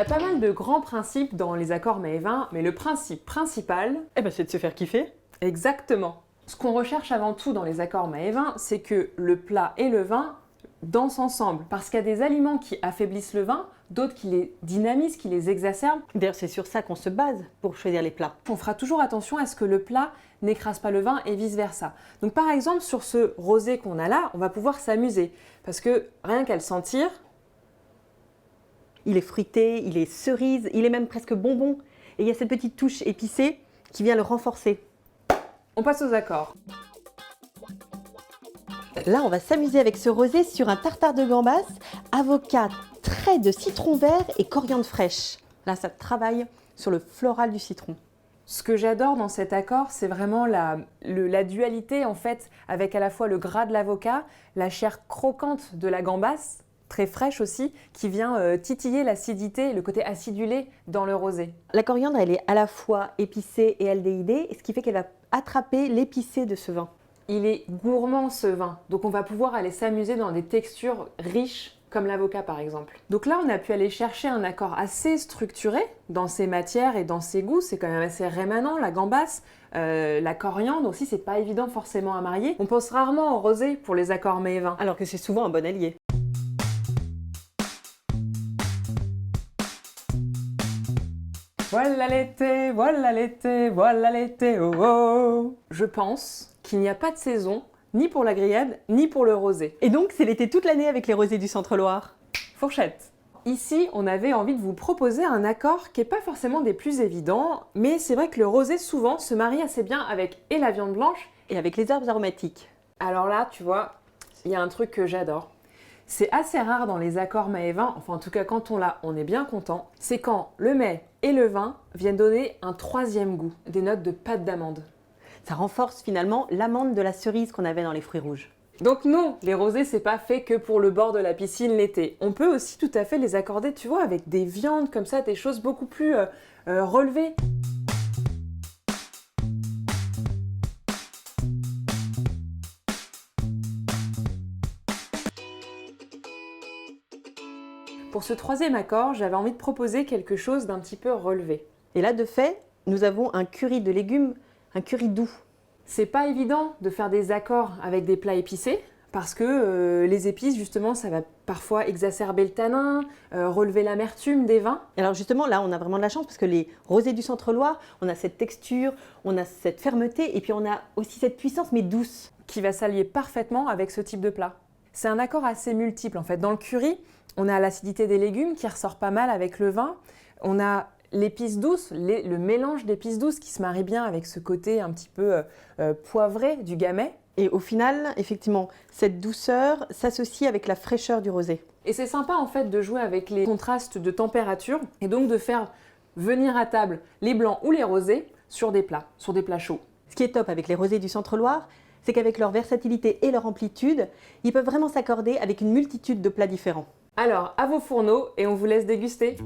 a pas mal de grands principes dans les accords mets et vins, mais le principe principal, c'est de se faire kiffer. exactement. Ce qu'on recherche avant tout dans les accords mets et vins, c'est que le plat et le vin dansent ensemble. Parce qu'il y a des aliments qui affaiblissent le vin, d'autres qui les dynamisent, qui les exacerbent. D'ailleurs, c'est sur ça qu'on se base pour choisir les plats. On fera toujours attention à ce que le plat n'écrase pas le vin et vice-versa. Donc par exemple, sur ce rosé qu'on a là, on va pouvoir s'amuser. Parce que rien qu'à le sentir, Il est fruité, il est cerise, il est même presque bonbon. Et il y a cette petite touche épicée qui vient le renforcer. on passe aux accords. Là, on va s'amuser avec ce rosé sur un tartare de gambas, avocat, trait de citron vert et coriandre fraîche. Là, ça travaille sur le floral du citron. Ce que j'adore dans cet accord, c'est vraiment la dualité en fait, avec à la fois le gras de l'avocat, la chair croquante de la gambasse, très fraîche aussi, qui vient titiller l'acidité, le côté acidulé dans le rosé. La coriandre, elle est à la fois épicée et aldéhydée, ce qui fait qu'elle va attraper l'épicé de ce vin. Il est gourmand ce vin, donc on va pouvoir aller s'amuser dans des textures riches, comme l'avocat par exemple. Donc là, on a pu aller chercher un accord assez structuré dans ses matières et dans ses goûts. C'est quand même assez rémanent, la gambasse, la coriandre aussi, c'est pas évident forcément à marier. On pense rarement au rosé pour les accords mets et vins. Alors que c'est souvent un bon allié. Voilà l'été, voilà l'été, voilà l'été, oh oh. Je pense qu'il n'y a pas de saison, ni pour la grillade, ni pour le rosé. Et donc, c'est l'été toute l'année avec les rosés du Centre-Loire. Fourchette. Ici, on avait envie de vous proposer un accord qui n'est pas forcément des plus évidents, mais c'est vrai que le rosé souvent se marie assez bien avec et la viande blanche. Et avec les herbes aromatiques. Alors là, tu vois, il y a un truc que j'adore. C'est assez rare dans les accords mets et vins, enfin en tout cas quand on l'a, on est bien content. C'est quand le mets et le vin viennent donner un troisième goût, des notes de pâte d'amande. Ça renforce finalement l'amande de la cerise qu'on avait dans les fruits rouges. Donc non, les rosés c'est pas fait que pour le bord de la piscine l'été. On peut aussi tout à fait les accorder, tu vois, avec des viandes comme ça, des choses beaucoup plus relevées. Pour ce troisième accord, j'avais envie de proposer quelque chose d'un petit peu relevé. Et là, de fait, nous avons un curry de légumes, un curry doux. C'est pas évident de faire des accords avec des plats épicés parce que les épices, justement, ça va parfois exacerber le tanin, relever l'amertume des vins. Alors justement, là, on a vraiment de la chance parce que les rosés du Centre-Loire, on a cette texture, on a cette fermeté et puis on a aussi cette puissance mais douce. Qui va s'allier parfaitement avec ce type de plat. C'est un accord assez multiple en fait. Dans le curry, on a l'acidité des légumes qui ressort pas mal avec le vin. On a l'épice douce, le mélange d'épices douces qui se marie bien avec ce côté un petit peu poivré du gamay. Et au final, effectivement, cette douceur s'associe avec la fraîcheur du rosé. Et c'est sympa en fait de jouer avec les contrastes de température et donc de faire venir à table les blancs ou les rosés sur des plats chauds. Ce qui est top avec les rosés du Centre-Loire, c'est qu'avec leur versatilité et leur amplitude, ils peuvent vraiment s'accorder avec une multitude de plats différents. Alors, à vos fourneaux et on vous laisse déguster.